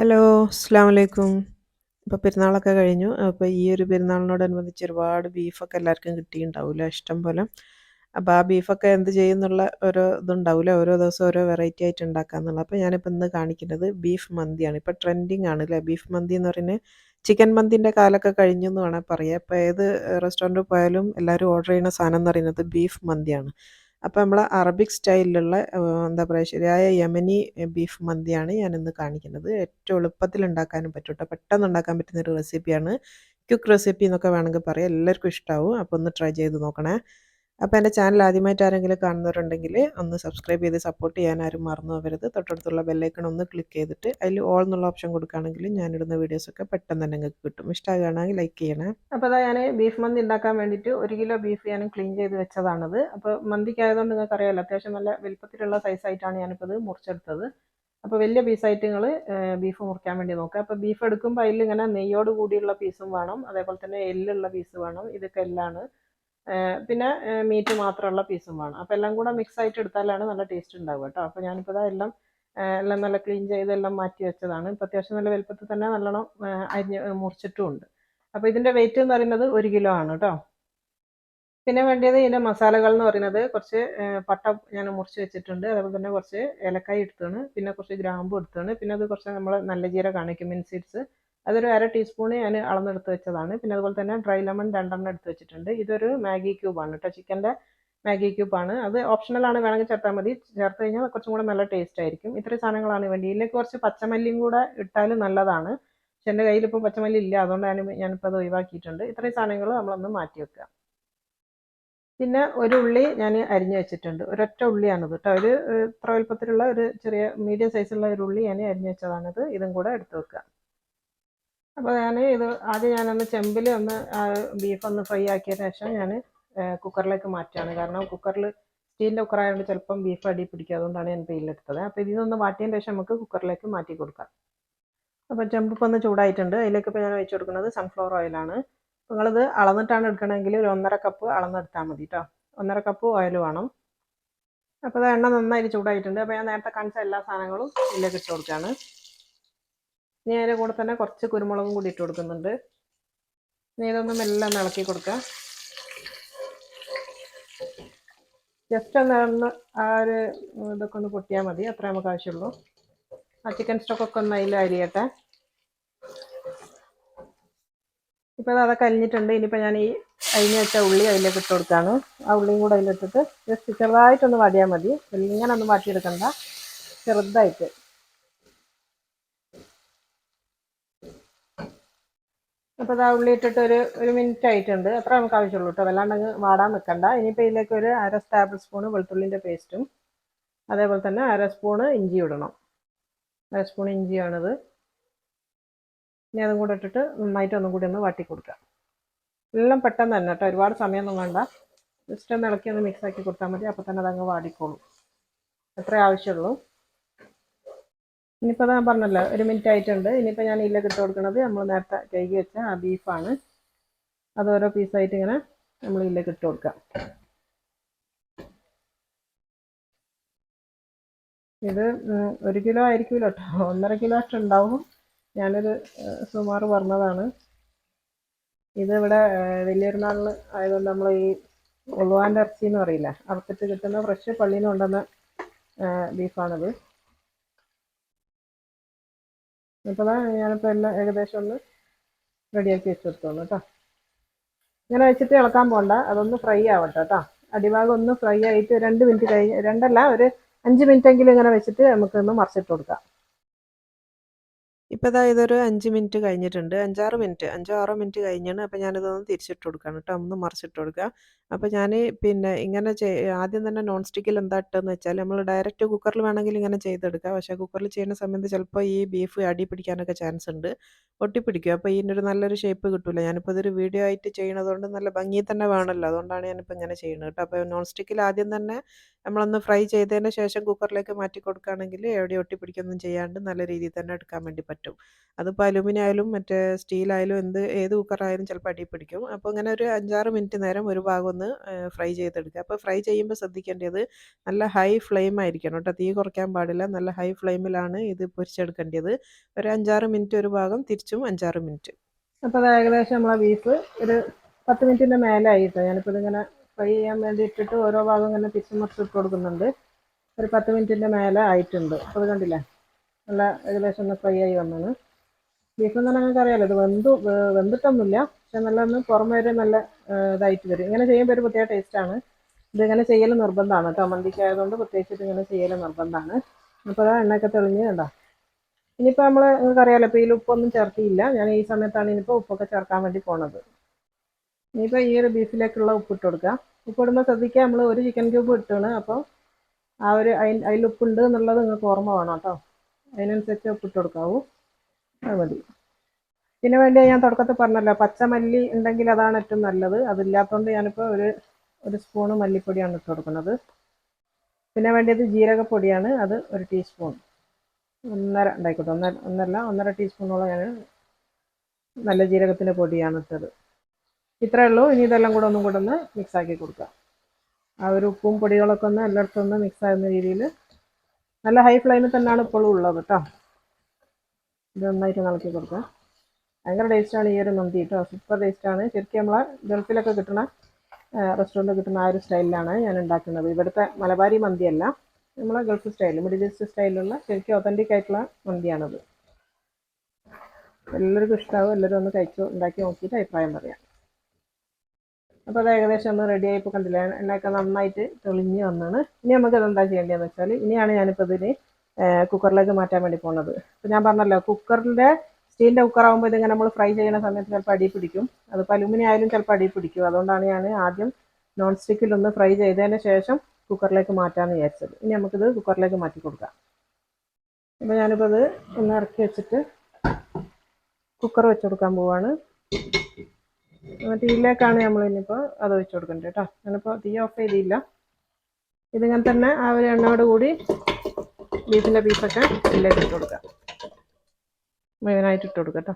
Hello, അസ്സലാമു അലൈക്കും. ഇപ്പോൾ പെരുന്നാളൊക്കെ കഴിഞ്ഞു. അപ്പോൾ ഈ ഒരു പെരുന്നാളിനോടനുബന്ധിച്ച് ഒരുപാട് ബീഫൊക്കെ എല്ലാവർക്കും കിട്ടിയിട്ടുണ്ടാവുമല്ലോ ഇഷ്ടം പോലെ. അപ്പോൾ ആ ബീഫൊക്കെ എന്ത് ചെയ്യുന്നുള്ള ഓരോ ഇതുണ്ടാവില്ല. ഓരോ ദിവസം ഓരോ വെറൈറ്റി ആയിട്ട് ഉണ്ടാക്കാമെന്നുള്ളത്. അപ്പോൾ ഞാനിപ്പോൾ ഇന്ന് കാണിക്കുന്നത് ബീഫ് മന്തിയാണ്. ഇപ്പോൾ ട്രെൻഡിങ് ആണ് അല്ലേ ബീഫ് മന്തി എന്ന് പറയുന്നത്. ചിക്കൻ മന്തിൻ്റെ കാലമൊക്കെ കഴിഞ്ഞു എന്ന് വേണമെങ്കിൽ പറയാം. ഇപ്പോൾ ഏത് റെസ്റ്റോറൻറ്റിൽ പോയാലും എല്ലാവരും ഓർഡർ ചെയ്യുന്ന സാധനം എന്ന് പറയുന്നത് ബീഫ് മന്തിയാണ്. അപ്പോൾ നമ്മൾ അറബിക് സ്റ്റൈലിലുള്ള എന്താ പറയുക ശരിയായ യമനി ബീഫ് മന്തിയാണ് ഞാനിന്ന് കാണിക്കുന്നത്. ഏറ്റവും എളുപ്പത്തിൽ ഉണ്ടാക്കാനും പറ്റും കേട്ടോ. പെട്ടെന്ന് ഉണ്ടാക്കാൻ പറ്റുന്ന ഒരു റെസിപ്പിയാണ്. ക്വിക്ക് റെസിപ്പി എന്നൊക്കെ വേണമെങ്കിൽ പറയാം. എല്ലാവർക്കും ഇഷ്ടമാവും. അപ്പോൾ ഒന്ന് ട്രൈ ചെയ്ത് നോക്കണേ. അപ്പോൾ എൻ്റെ ചാനൽ ആദ്യമായിട്ട് ആരെങ്കിലും കാണുന്നവരുണ്ടെങ്കിൽ ഒന്ന് സബ്സ്ക്രൈബ് ചെയ്ത് സപ്പോർട്ട് ചെയ്യാൻ ആരും മറന്നു പോകരുത്. തൊട്ടടുത്തുള്ള ബെല്ലൈക്കൺ ഒന്ന് ക്ലിക്ക് ചെയ്തിട്ട് അതിൽ ഓൾ എന്നുള്ള ഓപ്ഷൻ കൊടുക്കുകയാണെങ്കിൽ ഞാനിടുന്ന വീഡിയോസൊക്കെ പെട്ടെന്ന് തന്നെ നിങ്ങൾക്ക് കിട്ടും. ഇഷ്ടമാകുകയാണെങ്കിൽ ലൈക്ക് ചെയ്യണേ. അപ്പോൾ അതാ ഞാൻ ബീഫ് മന്തി ഉണ്ടാക്കാൻ വേണ്ടിയിട്ട് 1 കിലോ ബീഫ് ഞാൻ ക്ലീൻ ചെയ്ത് വെച്ചതാണത്. അപ്പോൾ മന്തിക്കായതുകൊണ്ട് നിങ്ങൾക്ക് അറിയാമല്ലോ അത്യാവശ്യം നല്ല വലുപ്പത്തിലുള്ള സൈസായിട്ടാണ് ഞാനിപ്പോൾ ഇത് മുറിച്ചെടുത്തത്. അപ്പോൾ വലിയ പീസായിട്ട് നിങ്ങൾ ബീഫ് മുറിക്കാൻ വേണ്ടി നോക്കുക. അപ്പോൾ ബീഫ് എടുക്കുമ്പോൾ അതിൽ ഇങ്ങനെ നെയ്യോട് കൂടിയുള്ള പീസും വേണം, അതേപോലെ തന്നെ എല്ലുള്ള പീസ് വേണം. ഇതൊക്കെ എല്ലാമാണ്. പിന്നെ മീറ്റ് മാത്രമുള്ള പീസും വേണം. അപ്പോൾ എല്ലാം കൂടെ മിക്സ് ആയിട്ട് എടുത്താലാണ് നല്ല ടേസ്റ്റ് ഉണ്ടാവുക കേട്ടോ. അപ്പോൾ ഞാനിപ്പോൾ ഇതെല്ലാം എല്ലാം നല്ല ക്ലീൻ ചെയ്ത് എല്ലാം മാറ്റി വെച്ചതാണ്. ഇപ്പോൾ അത്യാവശ്യം നല്ല വലുപ്പത്തിൽ തന്നെ നല്ലോണം അരിഞ്ഞ് മുറിച്ചിട്ടും ഉണ്ട്. അപ്പോൾ ഇതിൻ്റെ വെയിറ്റ് എന്ന് പറയുന്നത് 1 കിലോ ആണ് കേട്ടോ. പിന്നെ വേണ്ടിയത് ഇതിൻ്റെ മസാലകൾ എന്ന് പറയുന്നത് കുറച്ച് പട്ട ഞാൻ മുറിച്ച് വെച്ചിട്ടുണ്ട്, അതേപോലെ തന്നെ കുറച്ച് ഏലക്കായ എടുത്താണ്, പിന്നെ കുറച്ച് ഗ്രാമ്പു എടുത്താണ്, പിന്നെ അത് കുറച്ച് നമ്മൾ നല്ല ജീരകമാണ് ക്യുമിൻ സീഡ്സ്, അതൊരു 1/2 ടീസ്പൂൺ ഞാൻ അളന്നെടുത്ത് വെച്ചതാണ്. പിന്നെ അതുപോലെ തന്നെ ഡ്രൈ ലെമൺ 2 എടുത്ത് വെച്ചിട്ടുണ്ട്. ഇതൊരു മാഗി ക്യൂബാണ് കേട്ടോ, ചിക്കൻ്റെ മാഗി ക്യൂബാണ്. അത് ഓപ്ഷണലാണ്, വേണമെങ്കിൽ ചേർത്താൽ മതി. ചേർത്ത് കഴിഞ്ഞാൽ കുറച്ചും കൂടെ നല്ല ടേസ്റ്റ് ആയിരിക്കും. ഇത്രയും സാധനങ്ങളാണ് വേണ്ടി. ഇതിലേക്ക് കുറച്ച് പച്ചമല്ലിയും കൂടെ ഇട്ടാൽ നല്ലതാണ്. പക്ഷെ എൻ്റെ കയ്യിൽ ഇപ്പോൾ പച്ചമല്ലി ഇല്ല, അതുകൊണ്ടാണ് ഞാനിപ്പോൾ അത് ഒഴിവാക്കിയിട്ടുണ്ട്. ഇത്രയും സാധനങ്ങൾ നമ്മളൊന്ന് മാറ്റി വെക്കുക. പിന്നെ ഒരു ഉള്ളി ഞാൻ അരിഞ്ഞു വെച്ചിട്ടുണ്ട്. ഒരൊറ്റ ഉള്ളിയാണിത് കേട്ടോ. ഒരു ഇത്ര വലുപ്പത്തിലുള്ള ഒരു ചെറിയ മീഡിയം സൈസുള്ള ഒരു ഉള്ളി ഞാൻ അരിഞ്ഞു വെച്ചതാണിത്. ഇതും കൂടെ എടുത്ത് വെക്കുക. അപ്പോൾ ഇത് ആദ്യം ഞാനൊന്ന് ചെമ്പിൽ ഒന്ന് ബീഫ് ഒന്ന് ഫ്രൈ ആക്കിയതിന് ശേഷം ഞാൻ കുക്കറിലേക്ക് മാറ്റുകയാണ്. കാരണം കുക്കറിൽ സ്റ്റീലിൻ്റെ കുക്കറായതുകൊണ്ട് ചിലപ്പം ബീഫ് അടി പിടിക്കുക, അതുകൊണ്ടാണ് ഞാൻ പെയിലെടുത്തത്. അപ്പോൾ ഇതിനൊന്ന് വാട്ടിയതിന് ശേഷം നമുക്ക് കുക്കറിലേക്ക് മാറ്റി കൊടുക്കാം. അപ്പോൾ ചെമ്പ് ഇപ്പോൾ ഒന്ന് ചൂടായിട്ടുണ്ട്. അതിലേക്ക് ഇപ്പോൾ ഞാൻ ഒഴിച്ച് കൊടുക്കുന്നത് സൺഫ്ലവർ ഓയിലാണ്. നിങ്ങളിത് അളന്നിട്ടാണ് എടുക്കണമെങ്കിൽ ഒരു 1.5 കപ്പ് അളന്നെടുത്താൽ മതി കേട്ടോ. 1.5 കപ്പ് ഓയിൽ വേണം. അപ്പോൾ എണ്ണ നന്നായിട്ട് ചൂടായിട്ടുണ്ട്. അപ്പോൾ ഞാൻ നേരത്തെ കാണിച്ച എല്ലാ സാധനങ്ങളും ഇതിലേക്ക് ഇട്ട് കൊടുക്കുകയാണ്. ഇനി അതിൻ്റെ കൂടെ തന്നെ കുറച്ച് കുരുമുളകും കൂടി ഇട്ട് കൊടുക്കുന്നുണ്ട്. ഇനി ഇതൊന്നും എല്ലാം ഇളക്കി കൊടുക്കുക. ജസ്റ്റ് ഒന്ന് ആ ഒരു ഇതൊക്കെ ഒന്ന് പൊട്ടിയാൽ മതി, അത്രേ നമുക്ക് ആവശ്യമുള്ളൂ. ആ ചിക്കൻ സ്റ്റോക്കൊക്കെ ഒന്ന് അതിൽ അരിയട്ടെ. ഇപ്പോൾ അതൊക്കെ അരിഞ്ഞിട്ടുണ്ട്. ഇനിയിപ്പോൾ ഞാൻ ഈ അരിഞ്ഞ് വെച്ച ഉള്ളി അതിലേക്ക് ഇട്ട് കൊടുക്കുകയാണ്. ആ ഉള്ളിയും കൂടെ അതിലിട്ടിട്ട് ജസ്റ്റ് ചെറുതായിട്ടൊന്ന് വാടിയാൽ മതി. ഇങ്ങനെ ഒന്നും വാട്ടിയെടുക്കണ്ട, ചെറുതായിട്ട്. അപ്പോൾ ആ ഉള്ളി ഇട്ടിട്ട് ഒരു മിനിറ്റ് ആയിട്ടുണ്ട്. അത്ര നമുക്ക് ആവശ്യമുള്ളൂ കേട്ടോ, വല്ലാണ്ട് വാടാൻ നിൽക്കണ്ട. ഇനിയിപ്പോൾ ഇതിലേക്ക് ഒരു 1/2 ടേബിൾ സ്പൂൺ വെളുത്തുള്ളിൻ്റെ പേസ്റ്റും, അതേപോലെ തന്നെ 1/2 സ്പൂൺ ഇഞ്ചി ഇടണം. 1/2 സ്പൂൺ ഇഞ്ചിയാണിത്. ഇനി അതും കൂടെ ഇട്ടിട്ട് നന്നായിട്ട് ഒന്നും കൂടി ഒന്ന് വാട്ടി കൊടുക്കുക. എല്ലാം പെട്ടെന്ന് തന്നെ കേട്ടോ, ഒരുപാട് സമയമൊന്നും വേണ്ട. ജസ്റ്റ് ഒന്ന് ഇളക്കി ഒന്ന് മിക്സ് ആക്കി കൊടുത്താൽ മതി. അപ്പോൾ തന്നെ അതങ്ങ് വാടിക്കോളും. അത്രേ ആവശ്യമുള്ളൂ. ഇനിയിപ്പോൾ ഞാൻ പറഞ്ഞല്ലോ, ഒരു മിനിറ്റ് ആയിട്ടുണ്ട്. ഇനിയിപ്പോൾ ഞാൻ ഇതിലേക്ക് ഇട്ട് കൊടുക്കുന്നത് നമ്മൾ നേരത്തെ കഴുകി വെച്ച ആ ബീഫാണ്. അത് ഓരോ പീസായിട്ട് ഇങ്ങനെ നമ്മൾ ഇതിലേക്ക് ഇട്ട് കൊടുക്കാം. ഇത് 1 കിലോ ആയിരിക്കുമല്ലോ കേട്ടോ, 1.5 കിലോ ഒക്കെ ഉണ്ടാവും. ഞാനൊരു സുമാറ് പറഞ്ഞതാണ്. ഇത് ഇവിടെ വലിയൊരുനാളിന് ആയതുകൊണ്ട് നമ്മൾ ഈ ഉളുവാൻ്റെ ഇറച്ചി എന്ന് പറയില്ല, അറുത്തിട്ട് കിട്ടുന്ന ഫ്രഷ് പള്ളിയിൽ നിന്ന് കൊണ്ടുവന്ന ബീഫാണിത്. അപ്പോൾ ഞാനിപ്പോൾ എല്ലാം ഏകദേശം ഒന്ന് റെഡിയാക്കി വെച്ചെടുത്തോളൂ കേട്ടോ. ഇങ്ങനെ വെച്ചിട്ട് ഇളക്കാൻ പോകണ്ട, അതൊന്ന് ഫ്രൈ ആവട്ടെ കേട്ടോ. അടിഭാഗം ഒന്ന് ഫ്രൈ ആയിട്ട് 2 മിനിറ്റ് കഴിഞ്ഞ്, 2 അല്ല, ഒരു 5 മിനിറ്റെങ്കിലും ഇങ്ങനെ വെച്ചിട്ട് നമുക്കൊന്ന് മറിച്ചിട്ട് കൊടുക്കാം. ഇപ്പോൾ ഇതൊരു 5 മിനിറ്റ് കഴിഞ്ഞിട്ടുണ്ട്. 5-6 മിനിറ്റ്, 5-6 മിനിറ്റ് കഴിഞ്ഞാണ്. അപ്പോൾ ഞാനിതൊന്ന് തിരിച്ചിട്ട് കൊടുക്കുകയാണ് കേട്ടോ, ഒന്ന് മറിച്ചിട്ട് കൊടുക്കുക. അപ്പോൾ ഞാൻ പിന്നെ ഇങ്ങനെ ആദ്യം തന്നെ നോൺ സ്റ്റിക്കിൽ എന്താ ഇട്ടതെന്ന് വെച്ചാൽ നമ്മൾ ഡയറക്റ്റ് കുക്കറിൽ വേണമെങ്കിൽ ഇങ്ങനെ ചെയ്തെടുക്കാം. പക്ഷേ കുക്കറിൽ ചെയ്യുന്ന സമയത്ത് ചിലപ്പോൾ ഈ ബീഫ് അടി പിടിക്കാനൊക്കെ ചാൻസ് ഉണ്ട്, ഒട്ടിപ്പിടിക്കും. അപ്പോൾ ഇതിനൊരു നല്ലൊരു ഷേപ്പ് കിട്ടില്ല. ഞാനിപ്പോൾ ഇതൊരു വീഡിയോ ആയിട്ട് ചെയ്യണതുകൊണ്ട് നല്ല ഭംഗി തന്നെ വേണമല്ലോ, അതുകൊണ്ടാണ് ഞാനിപ്പോൾ ഇങ്ങനെ ചെയ്യുന്നത് കേട്ടോ. അപ്പോൾ നോൺ സ്റ്റിക്കിൽ ആദ്യം തന്നെ നമ്മളൊന്ന് ഫ്രൈ ചെയ്തതിന് ശേഷം കുക്കറിലേക്ക് മാറ്റി കൊടുക്കുകയാണെങ്കിൽ എവിടെ ഒട്ടിപ്പിടിക്കൊന്നും ചെയ്യാണ്ട് നല്ല രീതിയിൽ തന്നെ എടുക്കാൻ വേണ്ടി പറ്റും. അതിപ്പോൾ അലുമിനിയം ആയാലും മറ്റേ സ്റ്റീലായാലും ഏത് കുക്കറായാലും ചിലപ്പോൾ അടി പിടിക്കും. അപ്പോൾ ഇങ്ങനെ ഒരു 5-6 മിനിറ്റ് നേരം ഒരു ഭാഗം ഒന്ന് ഫ്രൈ ചെയ്തെടുക്കുക. അപ്പോൾ ഫ്രൈ ചെയ്യുമ്പോൾ ശ്രദ്ധിക്കേണ്ടത് നല്ല ഹൈ ഫ്ലെയിം ആയിരിക്കണം കേട്ടോ. തീ കുറയ്ക്കാൻ പാടില്ല. നല്ല ഹൈ ഫ്ലെയിമിലാണ് ഇത് പൊരിച്ചെടുക്കേണ്ടത്. ഒരു 5-6 മിനിറ്റ് ഒരു ഭാഗം, തിരിച്ചും 5-6 മിനിറ്റ്. അപ്പോൾ അത് ഏകദേശം നമ്മളെ ബീഫ് ഒരു 10 മിനിറ്റിൻ്റെ മേലെ ആയിട്ടോ. ഞാനിപ്പോൾ ഇതിങ്ങനെ ഫ്രൈ ചെയ്യാൻ വേണ്ടി ഇട്ടിട്ട് ഓരോ ഭാഗം ഇങ്ങനെ തിരിച്ചും മറിച്ചും ഇട്ട് കൊടുക്കുന്നുണ്ട്. ഒരു 10 മിനിറ്റിൻ്റെ മേലെ ആയിട്ടുണ്ട്. അപ്പോൾ ഇത് കണ്ടില്ലേ, നല്ല ഏകദേശം ഒന്ന് ഫ്രൈ ആയി വന്നാണ്. ബീഫ് എന്ന് പറഞ്ഞാൽ നിങ്ങൾക്ക് അറിയാമല്ലോ, ഇത് വെന്തിട്ടൊന്നുമില്ല, പക്ഷെ നല്ല ഒന്ന് പുറമെ വരെ നല്ല ഇതായിട്ട് വരും. ഇങ്ങനെ ചെയ്യുമ്പോൾ ഒരു പ്രത്യേക ടേസ്റ്റാണ്. ഇതിങ്ങനെ ചെയ്യൽ നിർബന്ധമാണ് കേട്ടോ. മന്തിക്കായതുകൊണ്ട് പ്രത്യേകിച്ചിട്ട് ഇങ്ങനെ ചെയ്യൽ നിർബന്ധമാണ്. അപ്പോൾ അതാ എണ്ണയൊക്കെ തെളിഞ്ഞ് കണ്ടോ. ഇനിയിപ്പോൾ നമ്മൾ നിങ്ങൾക്കറിയാമല്ലോ, ഇപ്പോൾ ഇതിൽ ഉപ്പൊന്നും ചേർത്തിയില്ല. ഞാൻ ഈ സമയത്താണ് ഇനിയിപ്പോൾ ഉപ്പൊക്കെ ചേർക്കാൻ വേണ്ടി പോണത്. ഇനിയിപ്പോൾ ഈ ഒരു ബീഫിലേക്കുള്ള ഉപ്പ് ഇട്ട് കൊടുക്കുക. ഉപ്പ് ഇടുമ്പോൾ ശ്രദ്ധിക്കുക, നമ്മൾ ഒരു ചിക്കൻ ക്യൂബ് ഇട്ടാണ്. അപ്പോൾ ആ ഒരു അതിൽ ഉപ്പുണ്ട് എന്നുള്ളത് നിങ്ങൾക്ക് ഓർമ്മ വേണം കേട്ടോ. അതിനനുസരിച്ച് ഉപ്പിട്ട് കൊടുക്കാവൂ. അത് മതി. പിന്നെ വേണ്ടി ഞാൻ തുടക്കത്തിൽ പറഞ്ഞല്ലോ, പച്ചമല്ലി ഉണ്ടെങ്കിൽ അതാണ് ഏറ്റവും നല്ലത്. അതില്ലാത്തതുകൊണ്ട് ഞാനിപ്പോൾ ഒരു സ്പൂണ് മല്ലിപ്പൊടിയാണ് ഇട്ട് കൊടുക്കുന്നത്. പിന്നെ വേണ്ടിയത് ജീരകപ്പൊടിയാണ്, അത് 1 ടീസ്പൂൺ. ഉണ്ടായിക്കോട്ടെ, ഒന്നര ടീസ്പൂണോളം ഞാൻ നല്ല ജീരകത്തിൻ്റെ പൊടിയാണ് ഇട്ടത്. ഇത്രയേ ഉള്ളൂ. ഇനി ഇതെല്ലാം കൂടെ ഒന്നും കൂടെ ഒന്ന് മിക്സാക്കി കൊടുക്കുക. ആ ഒരു ഉപ്പും പൊടികളൊക്കെ ഒന്ന് എല്ലായിടത്തും ഒന്ന് മിക്സ് ആകുന്ന രീതിയിൽ നല്ല ഹൈ ഫ്ലെയിമിൽ തന്നെയാണ് ഇപ്പോഴും ഉള്ളത് കേട്ടോ. ഇത് നന്നായിട്ട് ഇളക്കി കൊടുക്കുക. ഭയങ്കര ടേസ്റ്റാണ് ഈ ഒരു മന്തി കേട്ടോ. സൂപ്പർ ടേസ്റ്റാണ്. ശരിക്കും നമ്മളെ ഗൾഫിലൊക്കെ കിട്ടുന്ന റെസ്റ്റോറൻറ്റിൽ കിട്ടുന്ന ആ ഒരു സ്റ്റൈലിലാണ് ഞാൻ ഉണ്ടാക്കുന്നത്. ഇവിടുത്തെ മലബാരി മന്തിയല്ല, നമ്മളെ ഗൾഫ് സ്റ്റൈൽ, മിഡിൽ ഈസ്റ്റ് സ്റ്റൈലിലുള്ള ശരിക്കും ഒതൻറ്റിക് ആയിട്ടുള്ള മന്തിയാണത്. എല്ലാവർക്കും ഇഷ്ടമാവും. എല്ലാവരും ഒന്ന് ഉണ്ടാക്കി നോക്കിയിട്ട് അഭിപ്രായം പറയാം. അപ്പോൾ അത് ഏകദേശം ഒന്ന് റെഡി ആയിപ്പോൾ കണ്ടില്ലേ, എണ്ണയൊക്കെ നന്നായിട്ട് തെളിഞ്ഞ് വന്നാണ്. ഇനി നമുക്ക് എന്താ ചെയ്യേണ്ടതെന്ന് വെച്ചാൽ, ഇനിയാണ് ഞാനിപ്പോൾ ഇതിന് കുക്കറിലേക്ക് മാറ്റാൻ വേണ്ടി പോകുന്നത്. അപ്പോൾ ഞാൻ പറഞ്ഞല്ലോ, സ്റ്റീലിൻ്റെ കുക്കറാകുമ്പോൾ ഇതിങ്ങനെ നമ്മൾ ഫ്രൈ ചെയ്യുന്ന സമയത്ത് ചിലപ്പോൾ അടി പിടിക്കും. അതിപ്പോൾ അലുമിനിയം ആയാലും ചിലപ്പോൾ അടി പിടിക്കും. അതുകൊണ്ടാണ് ഞാൻ ആദ്യം നോൺ സ്റ്റിക്കിലൊന്ന് ഫ്രൈ ചെയ്തതിന് ശേഷം കുക്കറിലേക്ക് മാറ്റാമെന്ന് വിചാരിച്ചത്. ഇനി നമുക്കിത് കുക്കറിലേക്ക് മാറ്റി കൊടുക്കാം. അപ്പോൾ ഞാനിപ്പോൾ ഇത് ഒന്ന് ഇറക്കി വെച്ചിട്ട് കുക്കർ വെച്ച് കൊടുക്കാൻ പോവാണ്. തീയിലേക്കാണ് നമ്മൾ ഇനിയിപ്പോൾ അത് ഒഴിച്ച് കൊടുക്കേണ്ടത് കേട്ടോ. ഞാനിപ്പോൾ തീ ഓഫ് ചെയ്തില്ല. ഇതിങ്ങനെ തന്നെ ആ ഒരു എണ്ണയോട് കൂടി ബീഫിൻ്റെ പീസൊക്കെ ഇതിലേക്ക് ഇട്ട് കൊടുക്കാം. മുഴുവനായിട്ട് ഇട്ട് കൊടുക്കാം കേട്ടോ.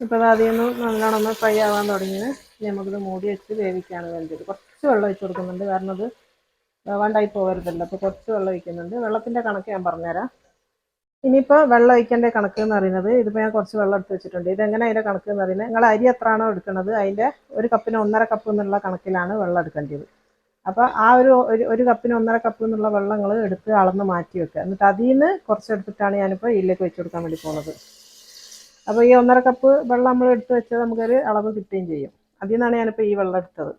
ഇപ്പോൾ അത് ആദ്യം ഒന്ന് നല്ലോണം ഒന്ന് ഫ്രൈ ആവാൻ തുടങ്ങിയത്. ഇനി നമുക്കിത് മൂടി വെച്ച് വേവിക്കുകയാണ് വേണ്ടത്. കുറച്ച് വെള്ളം ഒഴിച്ച് കൊടുക്കുന്നുണ്ട്, കാരണം അത് വേണ്ടായി പോകരുതല്ലോ. അപ്പോൾ കുറച്ച് വെള്ളം ഒഴിക്കുന്നുണ്ട്. വെള്ളത്തിൻ്റെ കണക്ക് ഞാൻ പറഞ്ഞുതരാം. ഇനിയിപ്പോൾ വെള്ളം ഒഴിക്കേണ്ട കണക്ക് എന്ന് പറയുന്നത്, ഇതിപ്പോൾ ഞാൻ കുറച്ച് വെള്ളം എടുത്ത് വെച്ചിട്ടുണ്ട്. ഇതെങ്ങനെ അതിൻ്റെ കണക്ക് എന്ന് പറയുന്നത്, നിങ്ങൾ അരി എത്രയാണോ എടുക്കുന്നത് അതിൻ്റെ ഒരു കപ്പിന് 1.5 കപ്പ് എന്നുള്ള കണക്കിലാണ് വെള്ളം എടുക്കേണ്ടത്. അപ്പോൾ ആ ഒരു കപ്പിന് 1.5 കപ്പ് എന്നുള്ള വെള്ളം നിങ്ങൾ എടുത്ത് അളന്ന് മാറ്റി വെക്കുക. എന്നിട്ട് അതിൽ നിന്ന് കുറച്ചെടുത്തിട്ടാണ് ഞാനിപ്പോൾ ഇതിലേക്ക് വെച്ച് കൊടുക്കാൻ വേണ്ടി പോകുന്നത്. അപ്പോൾ ഈ 1.5 കപ്പ് വെള്ളം നമ്മൾ എടുത്ത് വെച്ചാൽ നമുക്കൊരു അളവ് കിട്ടുകയും ചെയ്യും. അതിൽ നിന്നാണ് ഞാനിപ്പോൾ ഈ വെള്ളം എടുത്തത്.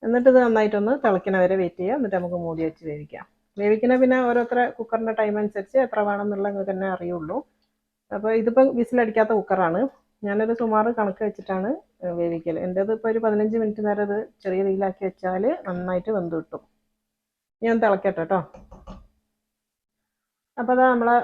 എന്നിട്ട് ഇത് നന്നായിട്ടൊന്ന് തിളയ്ക്കണ വരെ വെയിറ്റ് ചെയ്യുക. എന്നിട്ട് നമുക്ക് മൂടി വെച്ച് വേവിക്കാം. വേവിക്കുന്ന പിന്നെ ഓരോരുത്തര കുക്കറിൻ്റെ ടൈം അനുസരിച്ച് എത്ര വേണമെന്നുള്ള നിങ്ങൾക്ക് തന്നെ അറിയുള്ളൂ. അപ്പോൾ ഇതിപ്പോൾ വിസിലടിക്കാത്ത കുക്കറാണ്. ഞാനൊരു സുമാറ് കണക്ക് വെച്ചിട്ടാണ് വേവിക്കൽ. എൻ്റേത് ഇപ്പോൾ ഒരു 15 മിനിറ്റ് നേരം ഇത് ചെറിയ തീയിലാക്കി വെച്ചാൽ നന്നായിട്ട് വെന്ത് കിട്ടും. ഞാൻ തിളക്കട്ടെ കേട്ടോ. അപ്പോൾ അതാ നമ്മളെ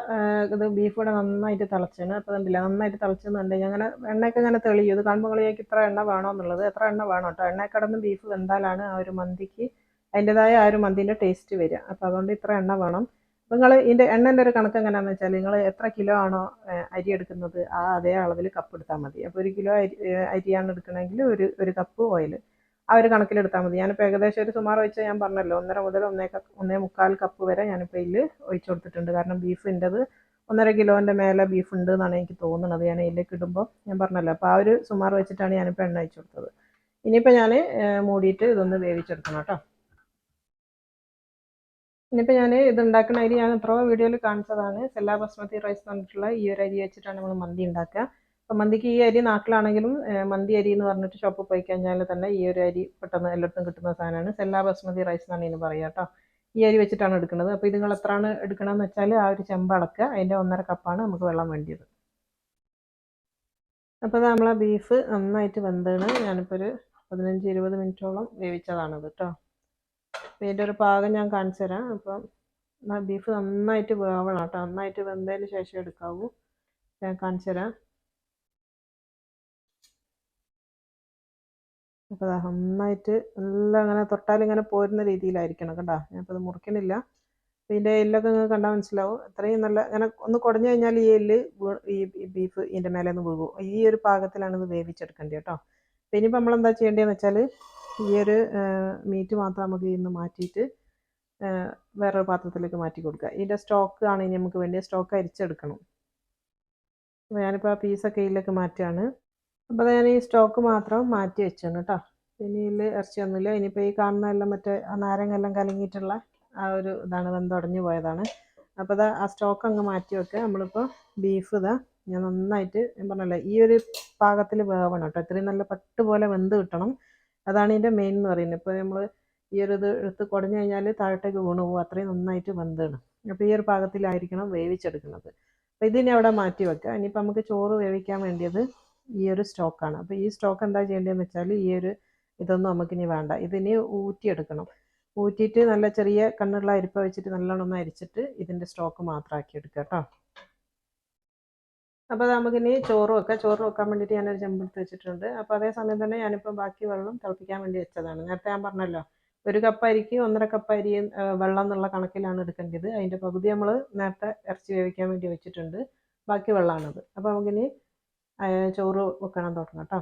ഇത് ബീഫ് ഇവിടെ നന്നായിട്ട് തിളച്ചാണ്. അപ്പോൾ കണ്ടില്ല, നന്നായിട്ട് തിളച്ചെന്നുണ്ടെങ്കിൽ അങ്ങനെ എണ്ണയൊക്കെ ഇങ്ങനെ തെളിയും. ഇത് കാണുമ്പോൾ കളിയാക്കി ഇത്ര എണ്ണ വേണോ എന്നുള്ളത്. എത്ര എണ്ണ വേണം കേട്ടോ. എണ്ണ കിടന്ന് ബീഫ് വെന്താലാണ് ആ ഒരു മന്തിക്ക് അതിൻ്റെതായ ആ ഒരു മന്തിൻ്റെ ടേസ്റ്റ് വരിക. അപ്പോൾ അതുകൊണ്ട് ഇത്ര എണ്ണ വേണം. അപ്പോൾ നിങ്ങൾ ഇതിൻ്റെ എണ്ണേൻ്റെ ഒരു കണക്ക് എങ്ങനെയാണെന്ന് വെച്ചാൽ, നിങ്ങൾ എത്ര കിലോ ആണോ അരി എടുക്കുന്നത് ആ അതേ അളവിൽ കപ്പ് എടുത്താൽ മതി. അപ്പോൾ 1 കിലോ അരിയാണ് എടുക്കണമെങ്കിൽ ഒരു കപ്പ് ഓയിൽ ആ ഒരു കണക്കിലെടുത്താൽ മതി. ഞാനിപ്പോൾ ഏകദേശം ഒരു സുമാർ ഒഴിച്ചാൽ ഞാൻ പറഞ്ഞല്ലോ, 1.5 മുതൽ 1.25 കപ്പ് വരെ ഞാനിപ്പോൾ ഇതിൽ ഒഴിച്ചു കൊടുത്തിട്ടുണ്ട്. കാരണം ബീഫിൻ്റെത് 1.5 കിലോൻ്റെ മേലെ ബീഫ് ഉണ്ട് എന്നാണ് എനിക്ക് തോന്നുന്നത്. ഞാൻ ഇതിലേക്ക് ഇടുമ്പോൾ ഞാൻ പറഞ്ഞല്ലോ. അപ്പോൾ ആ ഒരു സുമാർ വെച്ചിട്ടാണ് ഞാനിപ്പോൾ എണ്ണ ഒഴിച്ചു കൊടുത്തത്. ഇനിയിപ്പോൾ ഞാൻ മൂടിയിട്ട് ഇതൊന്ന് വേവിച്ചെടുക്കണം കേട്ടോ. ഇനിയിപ്പോൾ ഞാൻ ഇതുണ്ടാക്കുന്ന അരി ഞാൻ എത്രയോ വീഡിയോയിൽ കാണിച്ചതാണ്. സെല്ലാ ബസ്മതി റൈസ് എന്ന് പറഞ്ഞിട്ടുള്ള ഈ ഒരു അരി വെച്ചിട്ടാണ് നമ്മൾ മന്തി ഉണ്ടാക്കുക. അപ്പോൾ മന്തിക്ക് ഈ അരി നാട്ടിലാണെങ്കിലും മന്തി അരി എന്ന് പറഞ്ഞിട്ട് ഷോപ്പിൽ പോയി കഴിഞ്ഞാൽ തന്നെ ഈ ഒരു അരി പെട്ടെന്ന് എല്ലായിടത്തും കിട്ടുന്ന സാധനമാണ്. സെല്ലാ ബസ്മതി റൈസ് എന്നാണ് ഇതിന് പറയുക കേട്ടോ. ഈ അരി വെച്ചിട്ടാണ് എടുക്കുന്നത്. അപ്പോൾ ഇത് നിങ്ങൾ എത്രയാണ് എടുക്കണമെന്ന് വെച്ചാൽ ആ ഒരു ചെമ്പ് അളക്കുക. അതിൻ്റെ 1.5 കപ്പാണ് നമുക്ക് വെള്ളം വേണ്ടിയത്. അപ്പോൾ നമ്മളെ ബീഫ് നന്നായിട്ട് വെന്താണ്. ഞാനിപ്പോൾ ഒരു 15-20 മിനിറ്റോളം വേവിച്ചതാണത് കേട്ടോ. അപ്പോൾ ഇതിൻ്റെ ഒരു പാകം ഞാൻ കാണിച്ചു തരാം. അപ്പം ബീഫ് നന്നായിട്ട് വേവണം കേട്ടോ. നന്നായിട്ട് വെന്തതിന് ശേഷം എടുക്കാവൂ. ഞാൻ കാണിച്ചു തരാം. അപ്പോൾ അത് നന്നായിട്ട് എല്ലാം അങ്ങനെ തൊട്ടാലിങ്ങനെ പോരുന്ന രീതിയിലായിരിക്കണം കേട്ടോ. ഞാനിപ്പോൾ അത് മുറിക്കണില്ല. അപ്പോൾ ഇതിൻ്റെ എല്ലൊക്കെ നിങ്ങൾക്ക് കണ്ടാൽ മനസ്സിലാവും. അത്രയും നല്ല അങ്ങനെ ഒന്ന് കുടഞ്ഞു കഴിഞ്ഞാൽ ഈ എല്ല് ഈ ബീഫ് ഇതിൻ്റെ മേലെ നിന്ന് വീകും. ഈ ഒരു പാകത്തിലാണ് ഇത് വേവിച്ചെടുക്കേണ്ടത് കേട്ടോ. അപ്പോൾ ഇനിയിപ്പോൾ നമ്മളെന്താ ചെയ്യേണ്ടതെന്ന് വെച്ചാൽ ഈ ഒരു മീറ്റ് മാത്രം നമുക്ക് ഇന്ന് മാറ്റിയിട്ട് വേറൊരു പാത്രത്തിലേക്ക് മാറ്റി കൊടുക്കുക. ഇതിൻ്റെ സ്റ്റോക്ക് ആണ് ഇനി നമുക്ക് വേണ്ടിയ സ്റ്റോക്ക് അരിച്ചെടുക്കണം. അപ്പോൾ ഞാനിപ്പോൾ ആ പീസൊക്കെ ഇതിലേക്ക് മാറ്റുകയാണ്. അപ്പോൾ ഞാൻ ഈ സ്റ്റോക്ക് മാത്രം മാറ്റി വെച്ചാണ് കേട്ടോ. ഇനി ഇതിൽ ഇറച്ചിയൊന്നുമില്ല. ഇനിയിപ്പോൾ ഈ കാണുന്നതെല്ലാം മറ്റേ ആ നാരങ്ങെല്ലാം കലങ്ങിയിട്ടുള്ള ആ ഒരു ഇതാണ്, വെന്തുടഞ്ഞു പോയതാണ്. അപ്പോൾ ഇതാ ആ സ്റ്റോക്ക് അങ്ങ് മാറ്റി വെക്കുക. നമ്മളിപ്പോൾ ബീഫ് ഇതാ ഞാൻ നന്നായിട്ട് ഞാൻ പറഞ്ഞല്ലോ ഈ ഒരു പാകത്തിൽ വേവണം കേട്ടോ. ഇത്രയും നല്ല പട്ട് പോലെ വെന്ത് കിട്ടണം. അതാണ് ഇതിൻ്റെ മെയിൻ എന്ന് പറയുന്നത്. ഇപ്പോൾ നമ്മൾ ഈ ഒരു ഇത് എടുത്ത് കുടഞ്ഞു കഴിഞ്ഞാൽ താഴോട്ടേക്ക് വീണ് പോകും. അത്രയും നന്നായിട്ട് വെന്താണ്. അപ്പോൾ ഈ ഒരു പാകത്തിലായിരിക്കണം വേവിച്ചെടുക്കുന്നത്. അപ്പോൾ ഇതിനെ അവിടെ മാറ്റി വെക്കുക. ഇനിയിപ്പോൾ നമുക്ക് ചോറ് വേവിക്കാൻ വേണ്ടിയത് ഈ ഒരു സ്റ്റോക്കാണ്. അപ്പോൾ ഈ സ്റ്റോക്ക് എന്താ ചെയ്യേണ്ടതെന്ന് വെച്ചാൽ ഈ ഒരു ഇതൊന്നും നമുക്കിനി വേണ്ട. ഇതിനി ഊറ്റിയെടുക്കണം. ഊറ്റിയിട്ട് നല്ല ചെറിയ കണ്ണുള്ള അരിപ്പ വെച്ചിട്ട് നല്ലോണം ഒന്ന് അരിച്ചിട്ട് ഇതിൻ്റെ സ്റ്റോക്ക് മാത്രമാക്കി എടുക്കുക കേട്ടോ. അപ്പോൾ നമുക്കിനി ചോറ് വെക്കാം. ചോറ് വെക്കാൻ വേണ്ടിയിട്ട് ഞാനൊരു ചെമ്പെടുത്ത് വെച്ചിട്ടുണ്ട്. അപ്പോൾ അതേ സമയം തന്നെ ഞാനിപ്പോൾ ബാക്കി വെള്ളം തിളപ്പിക്കാൻ വേണ്ടി വെച്ചതാണ്. നേരത്തെ ഞാൻ പറഞ്ഞല്ലോ 1 കപ്പ് അരിക്ക് 1.5 കപ്പ് അരി വെള്ളം എന്നുള്ള കണക്കിലാണ് എടുക്കേണ്ടത്. അതിൻ്റെ പകുതി നമ്മൾ നേരത്തെ ഇറച്ചി വേവിക്കാൻ വേണ്ടി വെച്ചിട്ടുണ്ട്. ബാക്കി വെള്ളമാണത്. അപ്പോൾ നമുക്കിനി ചോറ് വെക്കണം തുടങ്ങാം കേട്ടോ.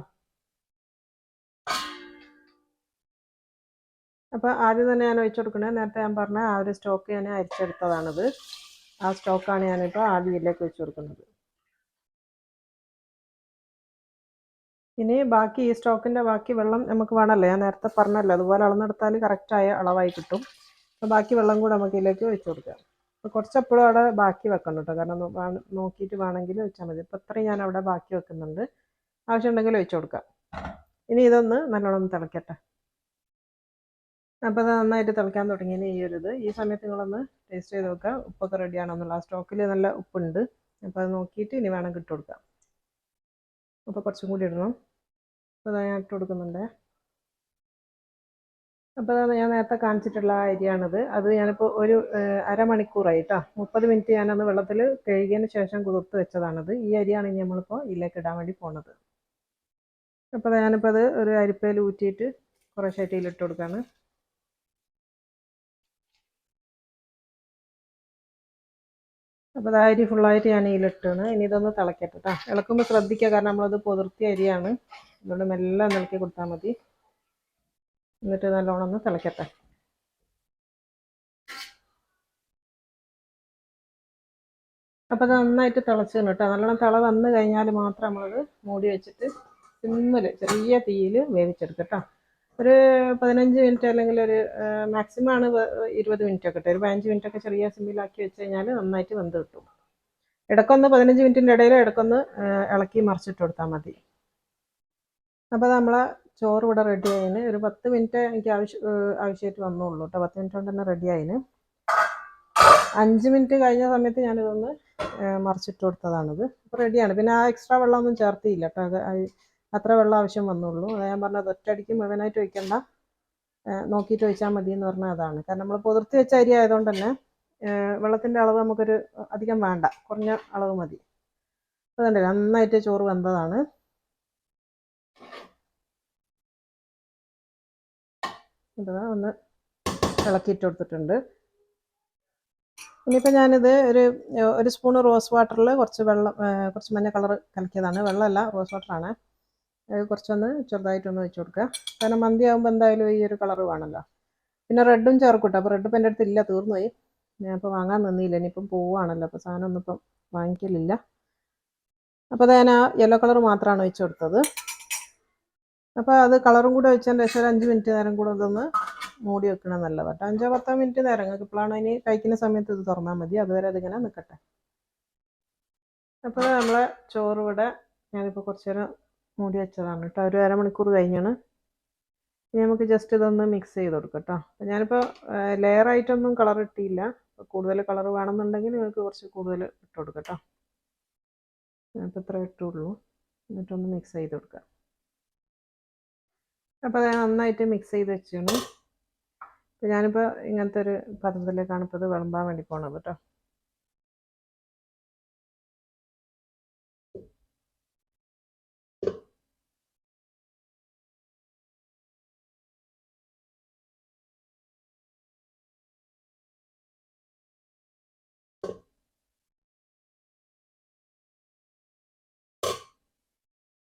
അപ്പോൾ ആദ്യം തന്നെ ഞാൻ ഒഴിച്ചു കൊടുക്കുന്നത് നേരത്തെ ഞാൻ പറഞ്ഞ ആ ഒരു സ്റ്റോക്ക് ഞാൻ അരിച്ചെടുത്തതാണിത്. ആ സ്റ്റോക്കാണ് ഞാനിപ്പോൾ ആദ്യം ഇതിലേക്ക് വെച്ച് കൊടുക്കുന്നത്. ഇനി ബാക്കി ഈ സ്റ്റോക്കിൻ്റെ ബാക്കി വെള്ളം നമുക്ക് വേണമല്ലോ. ഞാൻ നേരത്തെ പറഞ്ഞല്ലോ അതുപോലെ അളന്നെടുത്താൽ കറക്റ്റായ അളവായി കിട്ടും. അപ്പോൾ ബാക്കി വെള്ളം കൂടെ നമുക്ക് ഇതിലേക്ക് ഒഴിച്ചു കൊടുക്കാം. അപ്പോൾ കുറച്ചെപ്പോഴും അവിടെ ബാക്കി വെക്കണം കേട്ടോ. കാരണം നോക്കിയിട്ട് വേണമെങ്കിൽ വെച്ചാൽ മതി. അപ്പോൾ ഇത്രയും ഞാൻ അവിടെ ബാക്കി വെക്കുന്നുണ്ട്. ആവശ്യമുണ്ടെങ്കിൽ ഒഴിച്ചു കൊടുക്കാം. ഇനി ഇതൊന്ന് നല്ലോണം തിളക്കട്ടെ. അപ്പോൾ അത് നന്നായിട്ട് തിളയ്ക്കാൻ തുടങ്ങിയതിന് ഈ സമയത്ത് നിങ്ങളൊന്ന് ടേസ്റ്റ് ചെയ്ത് നോക്കുക ഉപ്പൊക്കെ റെഡിയാണോ എന്നുള്ള. ആ സ്റ്റോക്കിൽ നല്ല ഉപ്പുണ്ട്. അപ്പോൾ അത് നോക്കിയിട്ട് ഇനി വേണം ഇട്ട് കൊടുക്കാം. അപ്പോൾ കുറച്ചും കൂടി ഇടണം. അപ്പോൾ അത് ഞാൻ ഇട്ട് കൊടുക്കുന്നുണ്ട്. അപ്പോൾ ഞാൻ നേരത്തെ കാണിച്ചിട്ടുള്ള ആ അരിയാണിത്. അത് ഞാനിപ്പോൾ ഒരു അരമണിക്കൂറായി കേട്ടോ. 30 മിനിറ്റ് ഞാനൊന്ന് വെള്ളത്തിൽ കഴുകിയതിന് ശേഷം കുതിർത്ത് വെച്ചതാണിത്. ഈ അരിയാണ് ഇനി നമ്മളിപ്പോൾ ഇതിലേക്ക് ഇടാൻ വേണ്ടി പോണത്. അപ്പോൾ ഞാനിപ്പോൾ അത് ഒരു അരിപ്പയിൽ ഊറ്റിയിട്ട് കുറേശ്ശായിട്ട് ഇതിലിട്ട് കൊടുക്കുകയാണ്. അപ്പോൾ അത് അരി ഫുള്ളായിട്ട് ഞാൻ ഇതിലിട്ടാണ്. ഇനി ഇതൊന്ന് തിളക്കട്ടെ കേട്ടോ. ഇളക്കുമ്പോൾ ശ്രദ്ധിക്കുക, കാരണം നമ്മളത് പൊതിർത്തിയ അരിയാണ്. അതുകൊണ്ട് മെല്ലെ ഇളക്കി കൊടുത്താൽ മതി. എന്നിട്ട് നല്ലോണം ഒന്ന് തിളക്കട്ടെ. അപ്പോൾ അത് നന്നായിട്ട് തിളച്ച് കേട്ടോ. നല്ലോണം തിള വന്ന് കഴിഞ്ഞാൽ മാത്രം നമ്മളത് മൂടി വെച്ചിട്ട് സിമ്മിൽ ചെറിയ തീയിൽ വേവിച്ചെടുക്കുക കേട്ടോ. ഒരു 15 മിനിറ്റ് അല്ലെങ്കിൽ ഒരു മാക്സിമം ആണ് 20 മിനിറ്റ് ഒക്കെ കേട്ടോ. ഒരു 15 മിനിറ്റ് ഒക്കെ ചെറിയ സിമ്മിലാക്കി വെച്ച് കഴിഞ്ഞാൽ നന്നായിട്ട് വെന്ത് കിട്ടും. ഇടയ്ക്കൊന്ന് 15 മിനിറ്റിൻ്റെ ഇടയിൽ ഇടയ്ക്കൊന്ന് ഇളക്കി മറിച്ചിട്ട് കൊടുത്താൽ മതി. അപ്പോൾ നമ്മളെ ചോറ് ഇവിടെ റെഡി ആയിന്. ഒരു 10 മിനിറ്റ് എനിക്ക് ആവശ്യമായിട്ട് വന്നുള്ളൂ കേട്ടോ. 10 മിനിറ്റ് കൊണ്ട് തന്നെ റെഡി ആയിന്. 5 മിനിറ്റ് കഴിഞ്ഞ സമയത്ത് ഞാനിതൊന്ന് മറിച്ചിട്ട് കൊടുത്തതാണിത്. അപ്പോൾ റെഡിയാണ്. പിന്നെ ആ എക്സ്ട്രാ വെള്ളമൊന്നും ചേർത്തിയില്ല കേട്ടോ. അത്ര വെള്ളം ആവശ്യം വന്നുള്ളൂ. അത് ഞാൻ പറഞ്ഞത് ഒറ്റയടിക്ക് മുഴുവനായിട്ട് ഒഴിക്കണ്ട, നോക്കിയിട്ട് ഒഴിച്ചാൽ മതി എന്ന് പറഞ്ഞാൽ അതാണ്. കാരണം നമ്മൾ പുതിർത്തി വെച്ച അരി ആയതുകൊണ്ട് തന്നെ വെള്ളത്തിൻ്റെ അളവ് നമുക്കൊരു അധികം വേണ്ട, കുറഞ്ഞ അളവ് മതി. അപ്പോൾ കണ്ടില്ലേ നന്നായിട്ട് ചോറ് വെന്തതാണ്. ഇതാ ഒന്ന് ഇളക്കിയിട്ട് കൊടുത്തിട്ടുണ്ട്. ഇനിയിപ്പോൾ ഞാനിത് ഒരു സ്പൂണ് റോസ് വാട്ടറിൽ കുറച്ച് മഞ്ഞ കളർ കലക്കിയതാണ്. വെള്ളമല്ല, റോസ് വാട്ടറാണ്. കുറച്ചൊന്ന് ചെറുതായിട്ടൊന്ന് വെച്ച് കൊടുക്കുക. കാരണം മന്തി ആകുമ്പോൾ എന്തായാലും ഈ ഒരു കളറ് വേണമല്ലോ. പിന്നെ റെഡും ചേർക്കും കേട്ടോ. അപ്പോൾ റെഡ് ഇപ്പം എൻ്റെ അടുത്ത് ഇല്ല, തീർന്നുപോയി. ഞാൻ ഇപ്പോൾ വാങ്ങാൻ നിന്നില്ല. ഇനിയിപ്പം പോവുകയാണല്ലോ, അപ്പോൾ സാധനമൊന്നും ഇപ്പം വാങ്ങിക്കലില്ല. അപ്പോൾ അത് ഞാൻ ആ യെല്ലോ കളർ മാത്രമാണ് ഒഴിച്ച് കൊടുത്തത്. അപ്പോൾ അത് കളറും കൂടെ ഒഴിച്ചതിന് ശേഷം ഒരു 5 മിനിറ്റ് നേരം കൂടെ ഇതൊന്ന് മൂടി വെക്കണം നല്ലതാണ് കേട്ടോ. 5-10 മിനിറ്റ് നേരം. നിങ്ങൾക്ക് ഇപ്പോഴാണ് ഇനി കഴിക്കുന്ന സമയത്ത് ഇത് തുറന്നാൽ മതി. അതുവരെ അതിങ്ങനെ നിൽക്കട്ടെ. അപ്പോൾ നമ്മളെ ചോറ് ഇവിടെ ഞാനിപ്പോൾ കുറച്ച് നേരം മൂടി വെച്ചതാണ് കേട്ടോ. ഒരു അരമണിക്കൂർ കഴിഞ്ഞാണ്. ഇനി നമുക്ക് ജസ്റ്റ് ഇതൊന്ന് മിക്സ് ചെയ്ത് കൊടുക്കാം കേട്ടോ. ഞാനിപ്പോൾ ലെയറായിട്ടൊന്നും കളർ ഇട്ടില്ല. കൂടുതൽ കളർ വേണമെന്നുണ്ടെങ്കിൽ നിങ്ങൾക്ക് കുറച്ച് കൂടുതൽ ഇട്ട് കൊടുക്കാം കേട്ടോ. ഞാനിപ്പോൾ ഇത്ര ഇട്ടുള്ളൂ. എന്നിട്ടൊന്ന് മിക്സ് ചെയ്ത് കൊടുക്കാം. അപ്പോൾ അത് നന്നായിട്ട് മിക്സ് ചെയ്ത് വെച്ചാണ്. അപ്പോൾ ഞാനിപ്പോൾ ഇങ്ങനത്തെ ഒരു പാത്രത്തിലേക്കാണ് ഇപ്പോൾ ഇത് വിളമ്പാൻ വേണ്ടി പോണത് കേട്ടോ.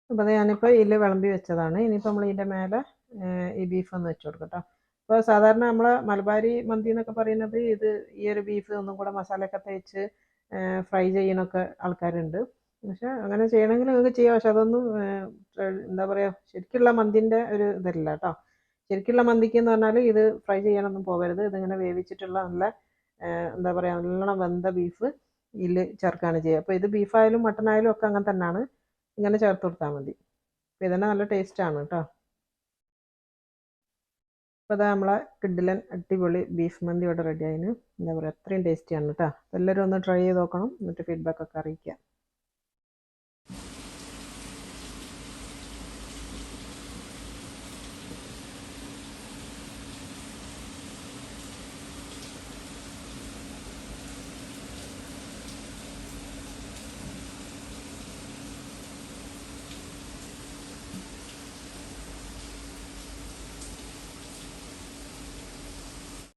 അപ്പോൾ അത് ഞാനിപ്പോൾ ഇതിൽ വിളമ്പി വെച്ചതാണ്. ഇനിയിപ്പോൾ നമ്മൾ ഇതിൻ്റെ മേലെ ഈ ബീഫ് ഒന്ന് വെച്ച് കൊടുക്കാം കേട്ടോ. അപ്പോൾ സാധാരണ നമ്മൾ മലബാരി മന്തി എന്നൊക്കെ പറയുന്നത് ഇത് ഈ ഒരു ബീഫ് ഒന്നും കൂടെ മസാലയൊക്കെ തേച്ച് ഫ്രൈ ചെയ്യണൊക്കെ ആൾക്കാരുണ്ട്. പക്ഷെ അങ്ങനെ ചെയ്യണമെങ്കിൽ നിങ്ങൾക്ക് ചെയ്യാം. പക്ഷെ അതൊന്നും എന്താ പറയുക, ശരിക്കുള്ള മന്തിൻ്റെ ഒരു ഇതല്ല കേട്ടോ. ശരിക്കുള്ള മന്തിക്ക് എന്ന് പറഞ്ഞാൽ ഇത് ഫ്രൈ ചെയ്യാനൊന്നും പോകരുത്. ഇതിങ്ങനെ വേവിച്ചിട്ടുള്ള നല്ല എന്താ പറയുക, നല്ലോണം വെന്ത ബീഫ് ഇതിൽ ചേർക്കുകയാണ് ചെയ്യുക. അപ്പോൾ ഇത് ബീഫായാലും മട്ടനായാലും ഒക്കെ അങ്ങനെ തന്നെയാണ്. ഇങ്ങനെ ചേർത്ത് കൊടുത്താൽ മതി. അപ്പോൾ ഇതന്നെ നല്ല ടേസ്റ്റാണ് കേട്ടോ. അപ്പോൾ അതാ നമ്മളെ കിഡിലൻ അടിപൊളി ബീഫ് മന്തി ഇവിടെ റെഡി ആയിന്. എന്താ പറയുക, അത്രയും ടേസ്റ്റിയാണ് കേട്ടോ. എല്ലാവരും ഒന്ന് ട്രൈ ചെയ്ത് നോക്കണം, എന്നിട്ട് ഫീഡ്ബാക്ക് ഒക്കെ അറിയിക്കുക.